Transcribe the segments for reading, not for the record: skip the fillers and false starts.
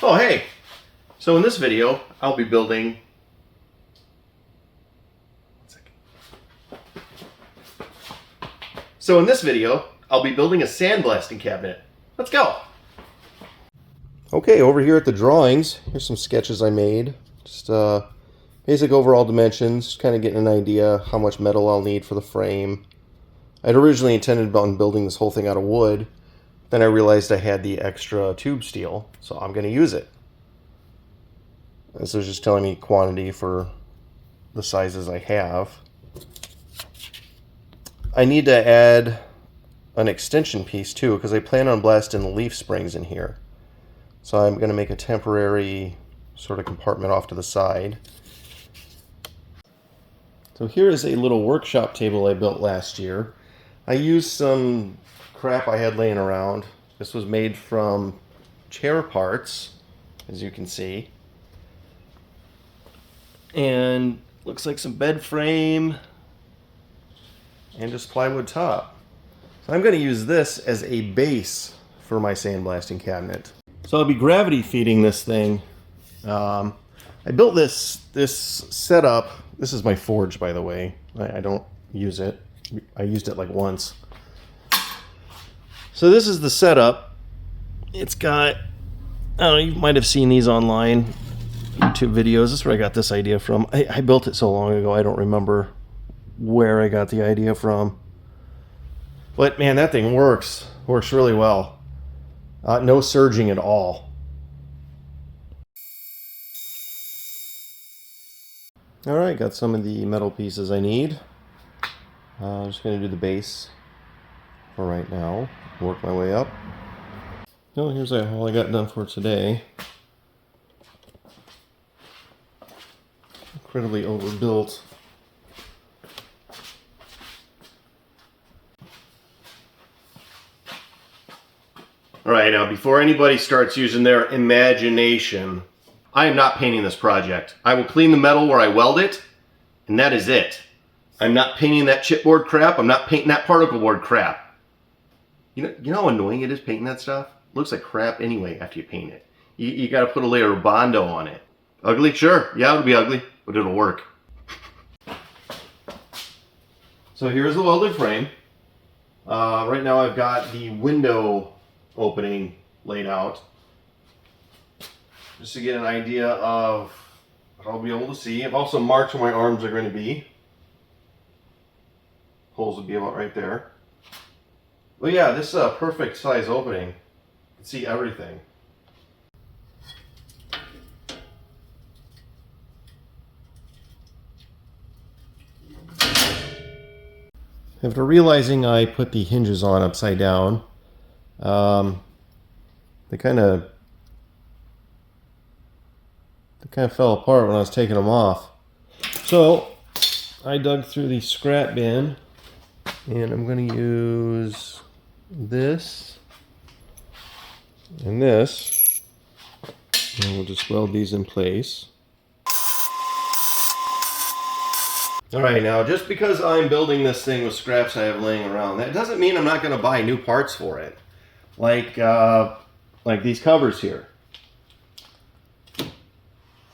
Oh, hey! So in this video, I'll be building... So in this video, I'll be building a sandblasting cabinet. Let's go! Okay, over here at the drawings, here's some sketches I made. Just basic overall dimensions, kind of getting an idea how much metal I'll need for the frame. I'd originally intended on building this whole thing out of wood. Then I realized I had the extra tube steel, so I'm going to use it. This is just telling me quantity for the sizes I have. I need to add an extension piece too, because I plan on blasting the leaf springs in here. So I'm going to make a temporary sort of compartment off to the side. So here is a little workshop table I built last year. I used some crap I had laying around. This was made from chair parts, as you can see. And looks like some bed frame and just plywood top. So I'm going to use this as a base for my sandblasting cabinet. So I'll be gravity feeding this thing. I built this setup. This is my forge, by the way. I don't use it. I used it like once. So this is the setup. It's got, I don't know, you might have seen these online, YouTube videos. This is where I got this idea from. I built it so long ago, I don't remember where I got the idea from. But man, that thing works really well. No surging at all. Alright, got some of the metal pieces I need. I'm just going to do the base for right now. Work my way up. Oh, here's all I got done for today. Incredibly overbuilt. Alright, now before anybody starts using their imagination, I am not painting this project. I will clean the metal where I weld it, and that is it. I'm not painting that chipboard crap. I'm not painting that particle board crap. You know how annoying it is painting that stuff? It looks like crap anyway after you paint it. You got to put a layer of Bondo on it. Ugly? Sure. Yeah, it'll be ugly, but it'll work. So here's the welded frame. Right now I've got the window opening laid out, just to get an idea of how I'll be able to see. I've also marked where my arms are going to be. Holes would be about right there. But yeah, this is a perfect size opening. You can see everything. After realizing I put the hinges on upside down, they kind of fell apart when I was taking them off. So I dug through the scrap bin, and I'm going to use this and this, and we'll just weld these in place. Alright, now just because I'm building this thing with scraps I have laying around, that doesn't mean I'm not going to buy new parts for it. Like these covers here.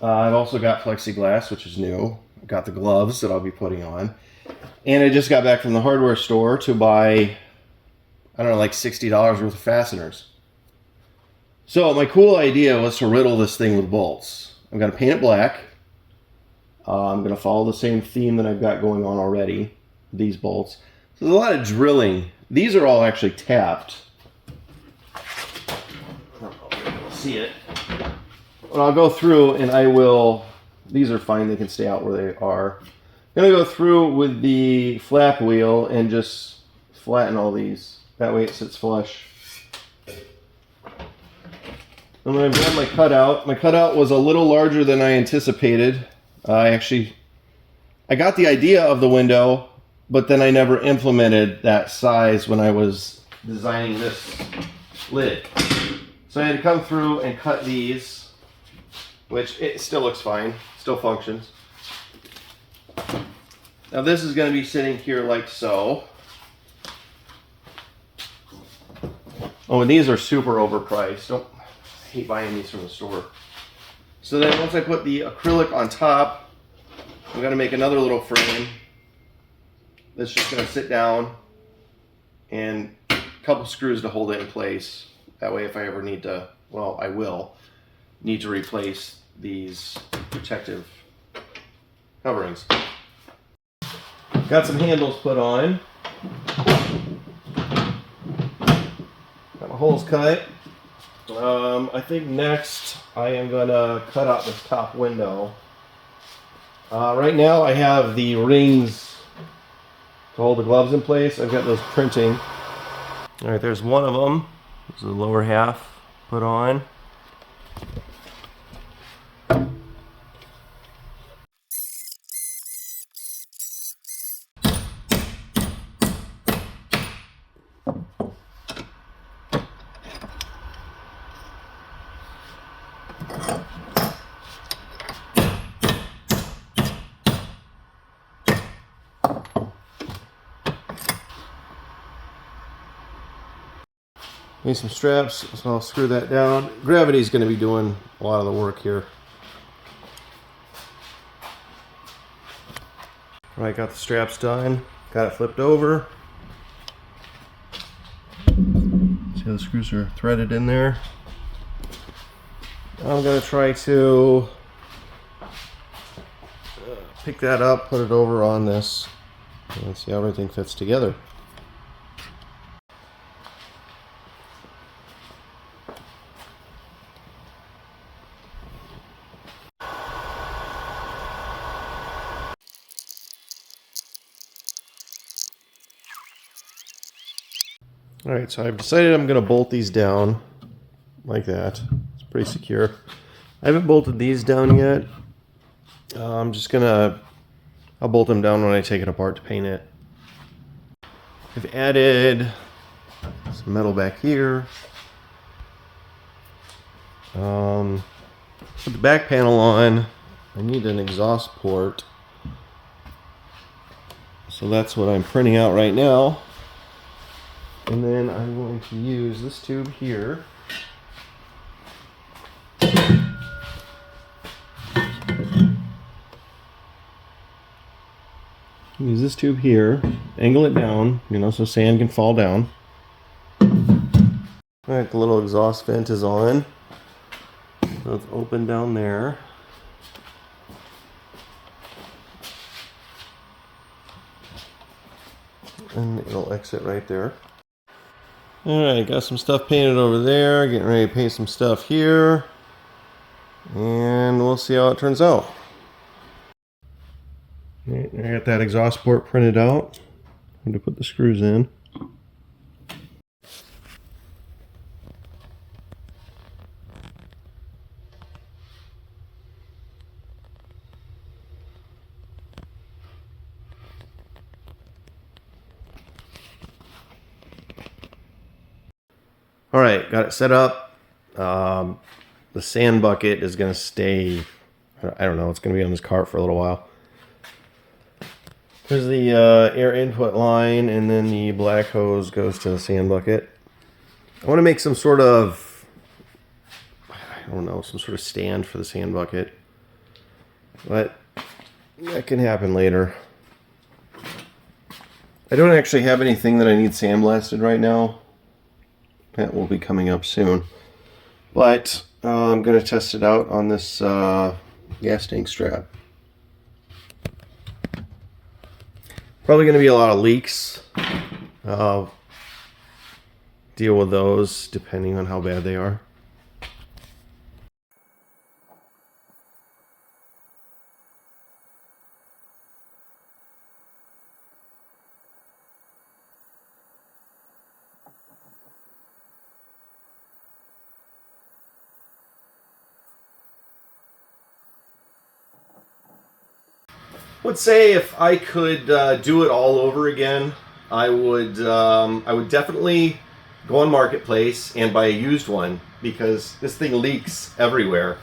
I've also got plexiglass, which is new. I've got the gloves that I'll be putting on. And I just got back from the hardware store to buy, I don't know, like $60 worth of fasteners. So my cool idea was to riddle this thing with bolts. I'm going to paint it black. I'm going to follow the same theme that I've got going on already, these bolts. So there's a lot of drilling. These are all actually tapped. I don't know if you'll see it. But I'll go through and I will, these are fine, they can stay out where they are. I'm going to go through with the flap wheel and just flatten all these. That way it sits flush. And then I've got my cutout. My cutout was a little larger than I anticipated. I got the idea of the window, but then I never implemented that size when I was designing this lid. So I had to come through and cut these, which it still looks fine, still functions. Now this is going to be sitting here like so. Oh, and these are super overpriced. Oh, hate buying these from the store. So then once I put the acrylic on top, I'm going to make another little frame that's just going to sit down and a couple screws to hold it in place. That way if I ever need to, well, I will need to replace these protective coverings. Got some handles put on. Got my holes cut. I think next I am gonna cut out this top window. Right now I have the rings to hold the gloves in place. I've got those printing. All right, there's one of them. This is the lower half put on. Need some straps, so I'll screw that down. Gravity's going to be doing a lot of the work here. All right, got the straps done. Got it flipped over. See how the screws are threaded in there. I'm going to try to pick that up, put it over on this, and see how everything fits together. Alright, so I've decided I'm going to bolt these down like that. It's pretty secure. I haven't bolted these down yet. I'm just going to, I'll bolt them down when I take it apart to paint it. I've added some metal back here. Put the back panel on. I need an exhaust port. So that's what I'm printing out right now. And then I'm going to use this tube here. Use this tube here, angle it down, you know, so sand can fall down. Alright, the little exhaust vent is on. So it's open down there. And it'll exit right there. Alright, got some stuff painted over there, getting ready to paint some stuff here, and we'll see how it turns out. Alright, I got that exhaust port printed out. I'm going to put the screws in. All right, got it set up. The sand bucket is going to stay, I don't know, it's going to be on this cart for a little while. There's the air input line, and then the black hose goes to the sand bucket. I want to make some sort of, I don't know, some sort of stand for the sand bucket. But that can happen later. I don't actually have anything that I need sandblasted right now. That will be coming up soon. But I'm going to test it out on this gas tank strap. Probably going to be a lot of leaks. I'll deal with those depending on how bad they are. Would say if I could do it all over again, I would definitely go on Marketplace and buy a used one, because this thing leaks everywhere.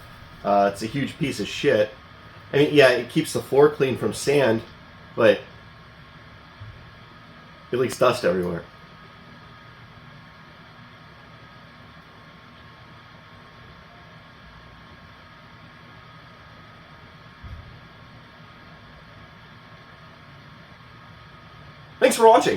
It's a huge piece of shit. I mean, yeah, it keeps the floor clean from sand, but it leaks dust everywhere. Thanks for watching.